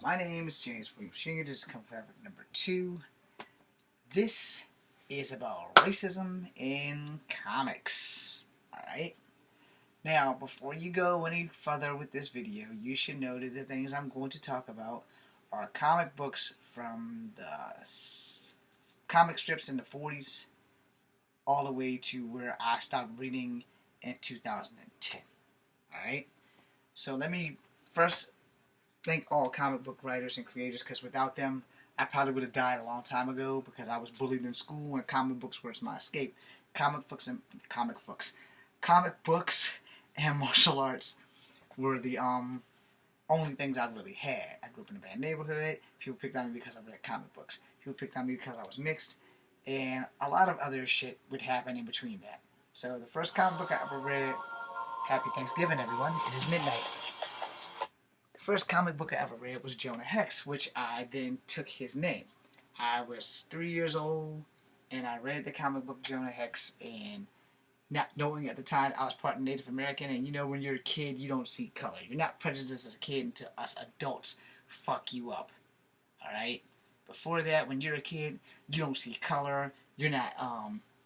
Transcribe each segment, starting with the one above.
My name is James William Sr. This is Comics Pt1 number 2. This is about racism in comics. Alright? Now, before you go any further with this video, you should know that the things I'm going to talk about are comic books from the comic strips in the 40s all the way to where I stopped reading in 2010. Alright? So let me first thank all comic book writers and creators, because without them, I probably would have died a long time ago because I was bullied in school and comic books were my escape. Comic books and martial arts were the only things I really had. I grew up in a bad neighborhood. People picked on me because I read comic books. People picked on me because I was mixed, and a lot of other shit would happen in between that. So the first comic book I ever read, Happy Thanksgiving, everyone. It is midnight. The first comic book I ever read was Jonah Hex, which I then took his name. I was 3 years old, and I read the comic book Jonah Hex, and not knowing at the time I was part Native American, and you know when you're a kid, you don't see color. You're not prejudiced as a kid until us adults fuck you up. Alright? Before that, when you're a kid, you don't see color. You're not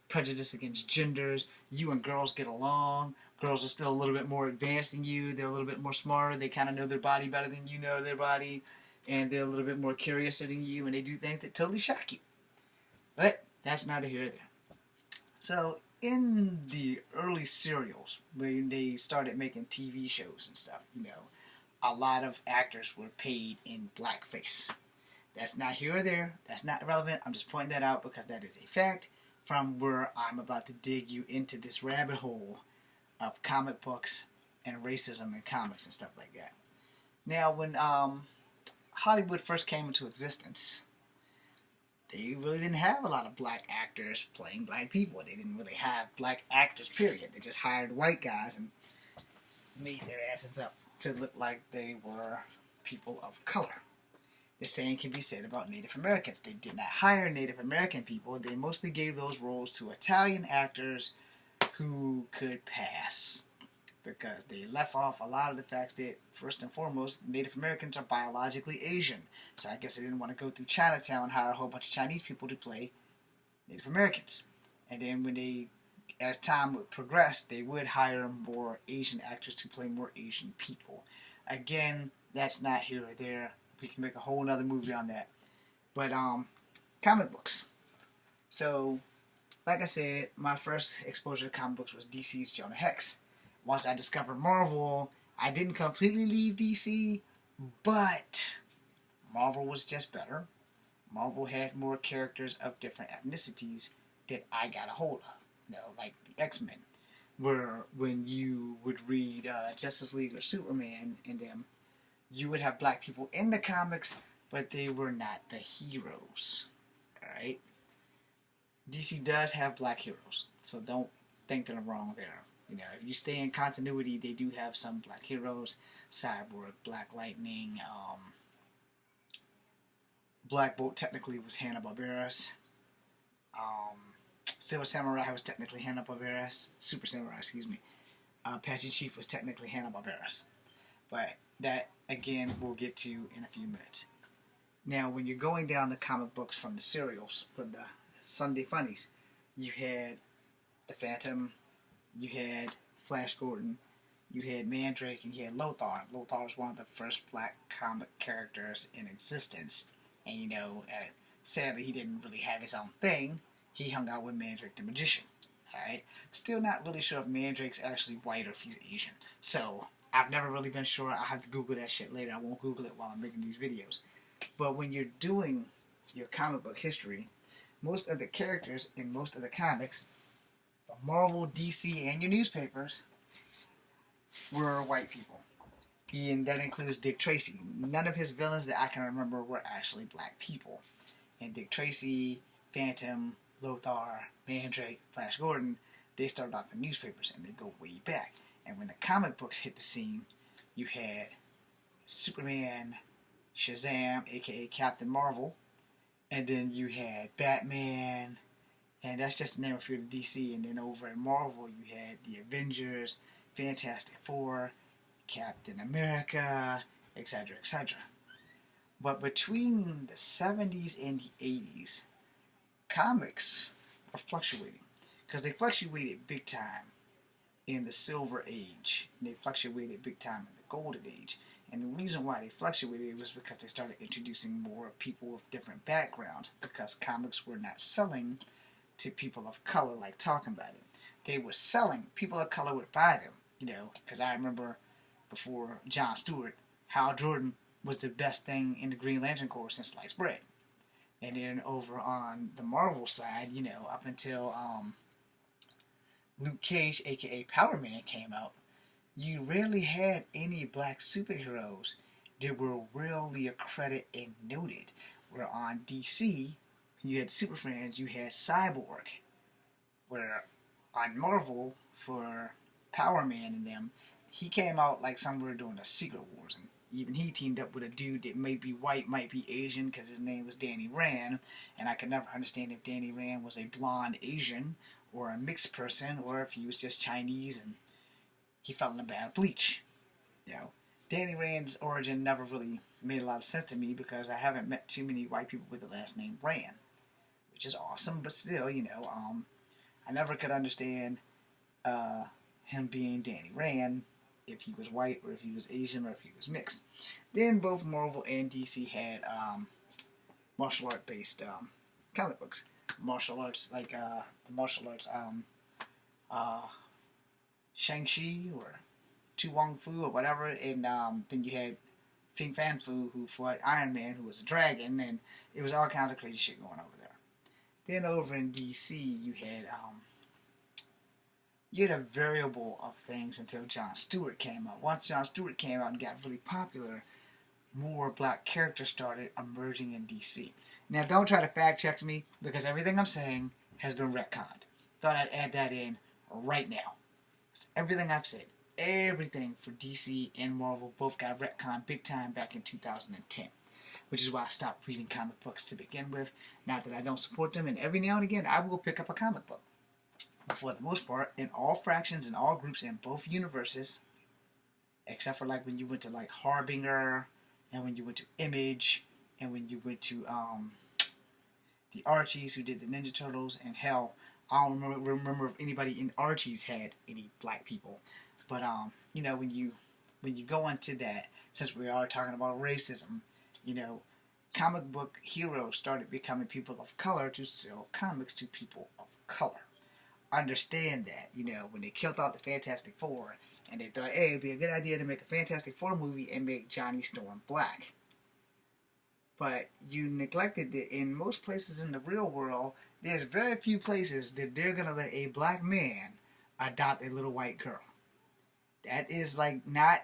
prejudiced against genders. You and girls get along. Girls are still a little bit more advanced than you. They're a little bit more smarter. They kind of know their body better than you know their body. And they're a little bit more curious than you. And they do things that totally shock you. But that's neither here nor there. So in the early serials, when they started making TV shows and stuff, you know, a lot of actors were paid in blackface. That's not here or there. That's not irrelevant. I'm just pointing that out because that is a fact from where I'm about to dig you into this rabbit hole of comic books and racism in comics and stuff like that. Now, when Hollywood first came into existence, they really didn't have a lot of black actors playing black people. They didn't really have black actors, period. They just hired white guys and made their asses up to look like they were people of color. The same can be said about Native Americans. They did not hire Native American people. They mostly gave those roles to Italian actors who could pass, because they left off a lot of the facts that, first and foremost, Native Americans are biologically Asian. So I guess they didn't want to go through Chinatown and hire a whole bunch of Chinese people to play Native Americans. And then when they, as time would progress, they would hire more Asian actors to play more Asian people. Again, that's not here or there. We can make a whole other movie on that. But comic books. So, like I said, my first exposure to comic books was DC's Jonah Hex. Once I discovered Marvel, I didn't completely leave DC, but Marvel was just better. Marvel had more characters of different ethnicities that I got a hold of. You know, like the X-Men, where when you would read Justice League or Superman in them, you would have black people in the comics, but they were not the heroes. Alright? DC does have black heroes, so don't think that I'm wrong there. You know, if you stay in continuity, they do have some black heroes. Cyborg, Black Lightning, Black Bolt technically was Hanna-Barbera's. Silver Samurai was technically Hanna-Barbera's. Super Samurai, excuse me. Apache Chief was technically Hanna-Barbera's. But that, again, we'll get to in a few minutes. Now, when you're going down the comic books from the serials, from the Sunday Funnies, you had the Phantom, you had Flash Gordon, you had Mandrake, and you had Lothar. Lothar was one of the first black comic characters in existence. And, you know, sadly, he didn't really have his own thing. He hung out with Mandrake the Magician. Alright? Still not really sure if Mandrake's actually white or if he's Asian. So, I've never really been sure. I'll have to Google that shit later. I won't Google it while I'm making these videos. But when you're doing your comic book history, most of the characters in most of the comics, Marvel, DC, and your newspapers, were white people. And that includes Dick Tracy. None of his villains that I can remember were actually black people. And Dick Tracy, Phantom, Lothar, Mandrake, Flash Gordon, they started off in newspapers and they go way back. And when the comic books hit the scene, you had Superman, Shazam, aka Captain Marvel, and then you had Batman, and that's just the name of few of DC. And then over at Marvel, you had the Avengers, Fantastic Four, Captain America, etc., etc. But between the 70s and the 80s, comics are fluctuating. Because they fluctuated big time in the Silver Age, and they fluctuated big time in the Golden Age. And the reason why they fluctuated was because they started introducing more people with different backgrounds, because comics were not selling to people of color like talking about it. They were selling, people of color would buy them, because I remember before Jon Stewart, Hal Jordan was the best thing in the Green Lantern Corps since sliced bread. And then over on the Marvel side, up until Luke Cage, aka Power Man, came out, you rarely had any black superheroes that were really accredited and noted. Where on DC, when you had Super Friends, you had Cyborg. Where on Marvel, for Power Man and them, he came out like somewhere during the Secret Wars, and even he teamed up with a dude that might be white, might be Asian, because his name was Danny Rand, and I could never understand if Danny Rand was a blonde Asian, or a mixed person, or if he was just Chinese and he fell in a bad bleach. Danny Rand's origin never really made a lot of sense to me, because I haven't met too many white people with the last name Rand, which is awesome, but still, I never could understand him being Danny Rand, if he was white, or if he was Asian, or if he was mixed. Then both Marvel and DC had martial art based comic books. Martial arts, like the martial arts Shang-Chi or Tu Wong Fu or whatever, and then you had Fin Fan Fu, who fought Iron Man, who was a dragon, and it was all kinds of crazy shit going over there. Then over in DC, you had a variable of things until Jon Stewart came out. Once Jon Stewart came out and got really popular, more black characters started emerging in DC. Now, don't try to fact check me, because everything I'm saying has been retconned. Thought I'd add that in right now. Everything I've said, everything for DC and Marvel both got retconned big time back in 2010. Which is why I stopped reading comic books to begin with. Not that I don't support them, and every now and again I will pick up a comic book. But for the most part, in all fractions and all groups in both universes, except for like when you went to like Harbinger, and when you went to Image, and when you went to the Archies, who did the Ninja Turtles, and hell, I don't remember if anybody in Archies had any black people. But when you go into that, since we are talking about racism, comic book heroes started becoming people of color to sell comics to people of color. Understand that, when they killed off the Fantastic Four, and they thought, hey, it'd be a good idea to make a Fantastic Four movie and make Johnny Storm black. But you neglected that in most places in the real world, there's very few places that they're going to let a black man adopt a little white girl. That is I'm not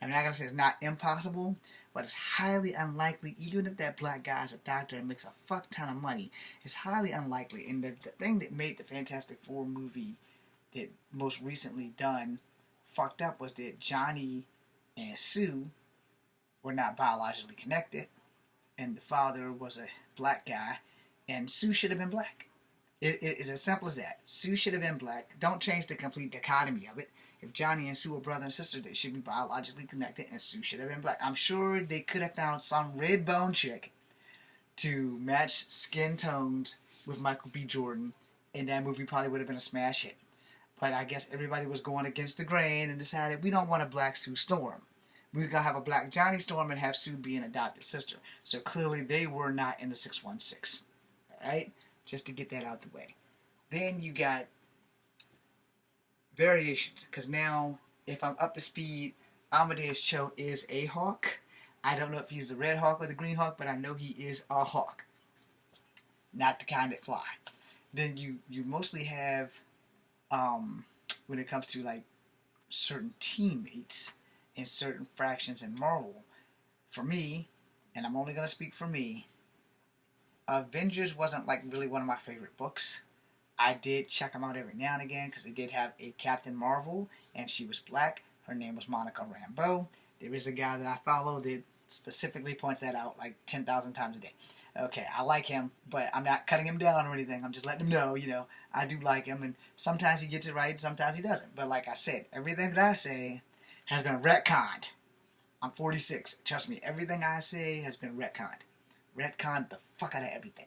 going to say it's not impossible, but it's highly unlikely. Even if that black guy is a doctor and makes a fuck ton of money, it's highly unlikely. And the thing that made the Fantastic Four movie that most recently done fucked up was that Johnny and Sue were not biologically connected, and the father was a black guy, and Sue should have been black. It's as simple as that. Sue should have been black. Don't change the complete dichotomy of it. If Johnny and Sue are brother and sister, they should be biologically connected, and Sue should have been black. I'm sure they could have found some red bone chick to match skin tones with Michael B. Jordan, and that movie probably would have been a smash hit. But I guess everybody was going against the grain and decided we don't want a black Sue Storm. We're going to have a black Johnny Storm and have Sue be an adopted sister. So clearly they were not in the 616. Alright? Just to get that out the way. Then you got variations. Because now, if I'm up to speed, Amadeus Cho is a hawk. I don't know if he's the red hawk or the green hawk, but I know he is a hawk. Not the kind that fly. Then you mostly have, when it comes to like certain teammates in certain fractions in Marvel, for me, and I'm only going to speak for me, Avengers wasn't like really one of my favorite books. I did check them out every now and again because they did have a Captain Marvel, and she was black. Her name was Monica Rambeau. There is a guy that I follow that specifically points that out like 10,000 times a day. Okay, I like him, but I'm not cutting him down or anything. I'm just letting him know, I do like him, and sometimes he gets it right, sometimes he doesn't. But like I said, everything that I say has been retconned. I'm 46. Trust me, everything I say has been retconned. Retconned the fuck out of everything.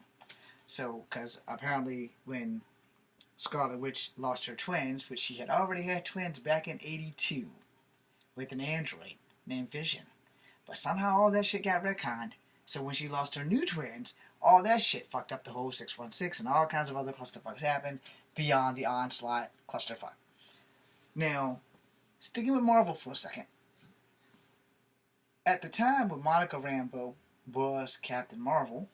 So, because apparently when Scarlet Witch lost her twins, which she had already had twins back in '82 with an android named Vision. But somehow all that shit got retconned. So when she lost her new twins, all that shit fucked up the whole 616 and all kinds of other clusterfucks happened beyond the Onslaught clusterfuck. Now, sticking with Marvel for a second. At the time when Monica Rambeau was Captain Marvel,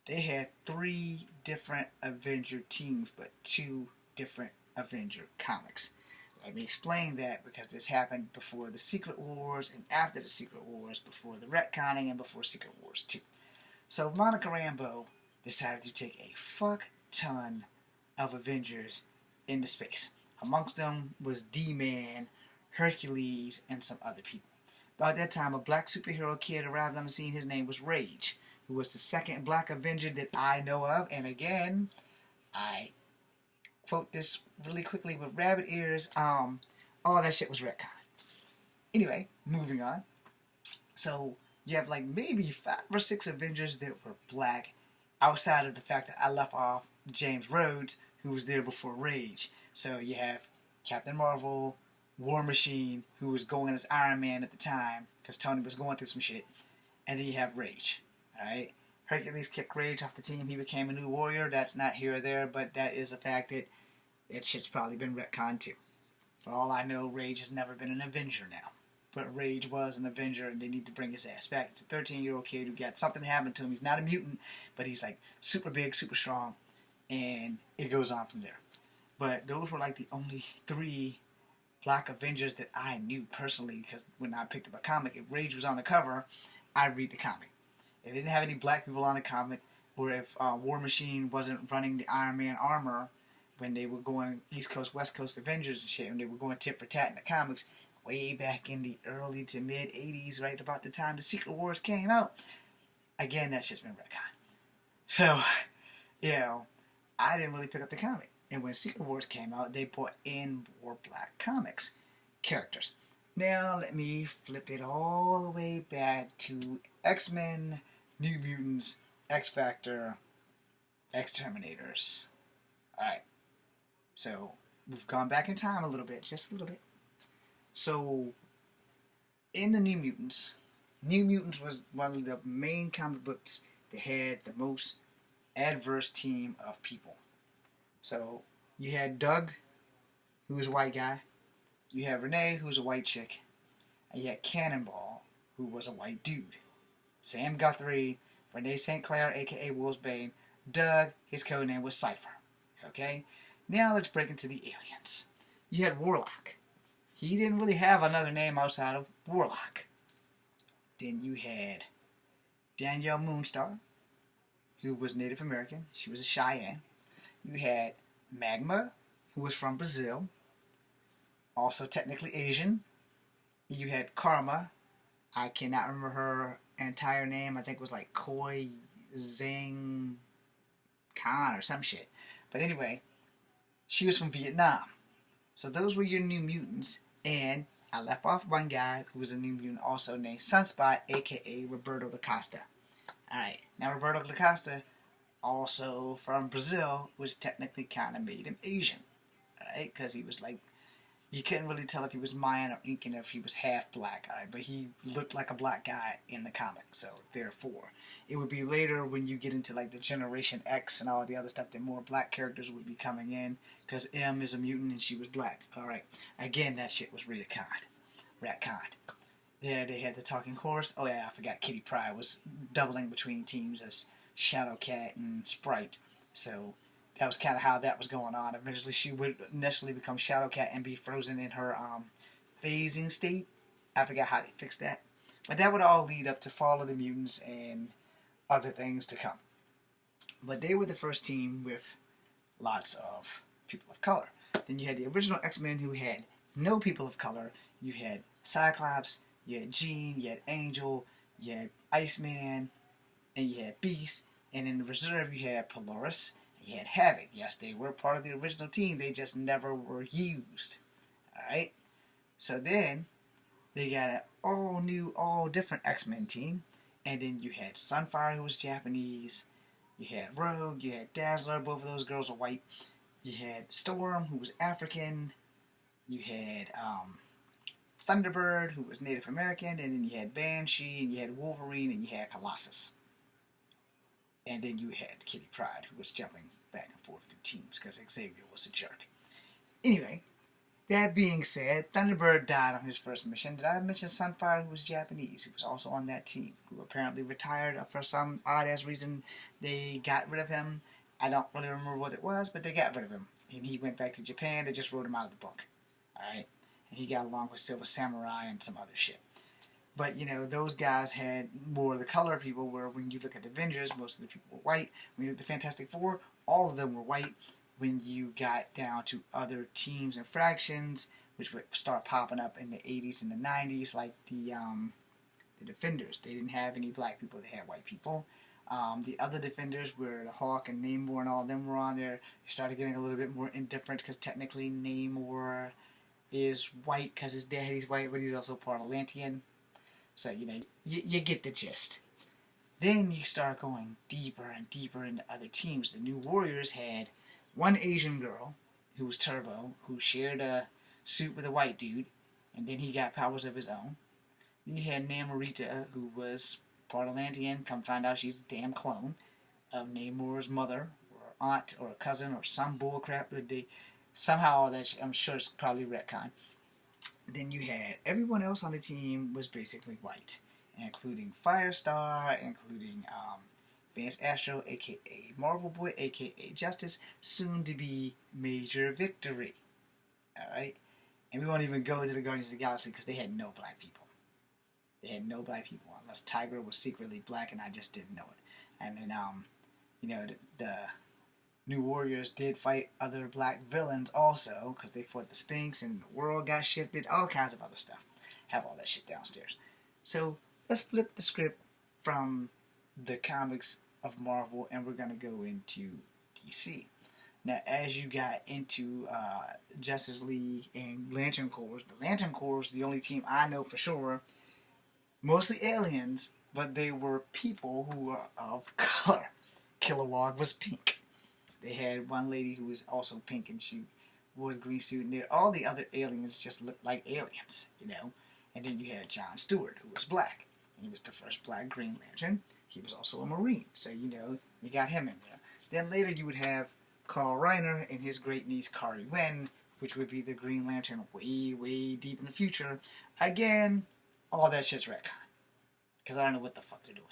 they had 3 different Avenger teams, but 2 different Avenger comics. Let me explain that because this happened before the Secret Wars and after the Secret Wars, before the retconning and before Secret Wars 2. So Monica Rambeau decided to take a fuck ton of Avengers into space. Amongst them was D-Man, Hercules, and some other people. About that time, a black superhero kid arrived on the scene. His name was Rage, who was the second black Avenger that I know of. And again, I quote this really quickly with rabbit ears. All that shit was retcon. Anyway, moving on. So you have like maybe 5 or 6 Avengers that were black, outside of the fact that I left off James Rhodes, who was there before Rage. So you have Captain Marvel, War Machine, who was going as Iron Man at the time, because Tony was going through some shit. And then you have Rage. Alright? Hercules kicked Rage off the team. He became a new warrior. That's not here or there, but that is a fact that shit's probably been retconned too. For all I know, Rage has never been an Avenger now. But Rage was an Avenger, and they need to bring his ass back. It's a 13-year-old kid who got something happen to him. He's not a mutant, but he's like super big, super strong, and it goes on from there. But those were like the only 3 black Avengers that I knew personally, because when I picked up a comic, if Rage was on the cover, I'd read the comic. If it didn't have any black people on the comic, or if War Machine wasn't running the Iron Man armor when they were going East Coast, West Coast Avengers and shit, when they were going tit for tat in the comics, way back in the early to mid 80s, right about the time the Secret Wars came out, again, that shit's been retconned. So, you know, I didn't really pick up the comic. And when Secret Wars came out, they brought in more black comics characters. Now, let me flip it all the way back to X-Men, New Mutants, X-Factor, X-Terminators. Alright. So, we've gone back in time a little bit, just a little bit. So, in the New Mutants was one of the main comic books that had the most adverse team of people. So, you had Doug, who was a white guy. You had Renee, who was a white chick. And you had Cannonball, who was a white dude. Sam Guthrie, Renee St. Clair, a.k.a. Wolfsbane. Doug, his codename was Cypher. Okay? Now let's break into the aliens. You had Warlock. He didn't really have another name outside of Warlock. Then you had Danielle Moonstar, who was Native American. She was a Cheyenne. You had Magma, who was from Brazil, also technically Asian. You had Karma. I cannot remember her entire name. I think it was like Koi Zhang Khan or some shit. But anyway, she was from Vietnam. So those were your New Mutants. And I left off one guy who was a New Mutant also named Sunspot, a.k.a. Roberto da Costa. Alright, now Roberto da Costa, also from Brazil, which technically kind of made him Asian. Alright, because he was like, you couldn't really tell if he was Mayan or Incan, if he was half black, alright, but he looked like a black guy in the comic, so therefore. It would be later when you get into like the Generation X and all the other stuff that more black characters would be coming in, because M is a mutant and she was black. Alright, again, that shit was retconned. Yeah, they had the talking horse. Oh yeah, I forgot Kitty Pryde was doubling between teams as Shadowcat and Sprite, so that was kind of how that was going on. Eventually, she would initially become Shadowcat and be frozen in her phasing state. I forgot how they fixed that. But that would all lead up to Fall of the Mutants and other things to come. But they were the first team with lots of people of color. Then you had the original X-Men who had no people of color. You had Cyclops, you had Jean, you had Angel, you had Iceman, and you had Beast. And in the reserve, you had Polaris. You had Havoc. Yes, they were part of the original team. They just never were used. Alright? So then They got an all new, all different X-Men team. And then you had Sunfire, who was Japanese. You had Rogue, you had Dazzler, both of those girls are white. You had Storm, who was African. You had Thunderbird, who was Native American. And then you had Banshee, and you had Wolverine, and you had Colossus. And then you had Kitty Pryde, who was jumping back and forth through teams because Xavier was a jerk. Anyway, that being said, Thunderbird died on his first mission. Did I mention Sunfire, who was Japanese, who was also on that team, who apparently retired for some odd-ass reason? They got rid of him. I don't really remember what it was, but they got rid of him. And he went back to Japan. They just wrote him out of the book. Alright? And he got along with Silver Samurai and some other shit. But, you know, those guys had more of the color people, where when you look at the Avengers, most of the people were white. When you look at the Fantastic Four, all of them were white. When you got down to other teams and fractions, which would start popping up in the 80s and the 90s, like the Defenders. They didn't have any black people, they had white people. The other Defenders, where the Hawk and Namor and all of them were on there, they started getting a little bit more indifferent because technically Namor is white because his daddy's white, but he's also part Atlantean. So, you know, you get the gist. Then you start going deeper and deeper into other teams. The New Warriors had one Asian girl, who was Turbo, who shared a suit with a white dude, and then he got powers of his own. Then you had Namorita, who was part Atlantean. Come find out she's a damn clone of Namor's mother, or aunt, or a cousin, or some bullcrap. Somehow, that I'm sure it's probably retcon. Then you had everyone else on the team was basically white, including Firestar, including Vance Astro, a.k.a. Marvel Boy, a.k.a. Justice, soon to be Major Victory. Alright? And we won't even go to the Guardians of the Galaxy because they had no black people. They had no black people, unless Tiger was secretly black and I just didn't know it. And then, you know, the New Warriors did fight other black villains also, because they fought the Sphinx and the world got shifted, all kinds of other stuff. Have all that shit downstairs. So let's flip the script from the comics of Marvel and we're going to go into DC. Now, as you got into Justice League and Lantern Corps, the Lantern Corps is the only team I know for sure, mostly aliens, but they were people who were of color. Kilowog was pink. They had one lady who was also pink and she wore a green suit, and all the other aliens just looked like aliens, you know. And then you had John Stewart, who was black. And he was the first black Green Lantern. He was also a Marine, so, you know, you got him in there. Then later you would have Carl Reiner and his great niece Kari Wen, which would be the Green Lantern way, way deep in the future. Again, all that shit's retcon, because I don't know what the fuck they're doing.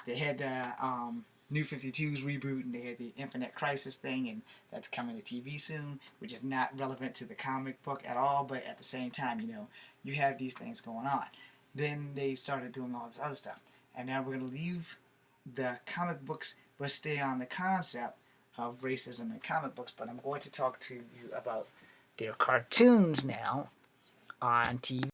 They had the New 52's reboot, and they had the Infinite Crisis thing, and that's coming to TV soon, which is not relevant to the comic book at all, but at the same time, you know, you have these things going on. Then they started doing all this other stuff, and now we're going to leave the comic books, but stay on the concept of racism in comic books, but I'm going to talk to you about their cartoons now on TV.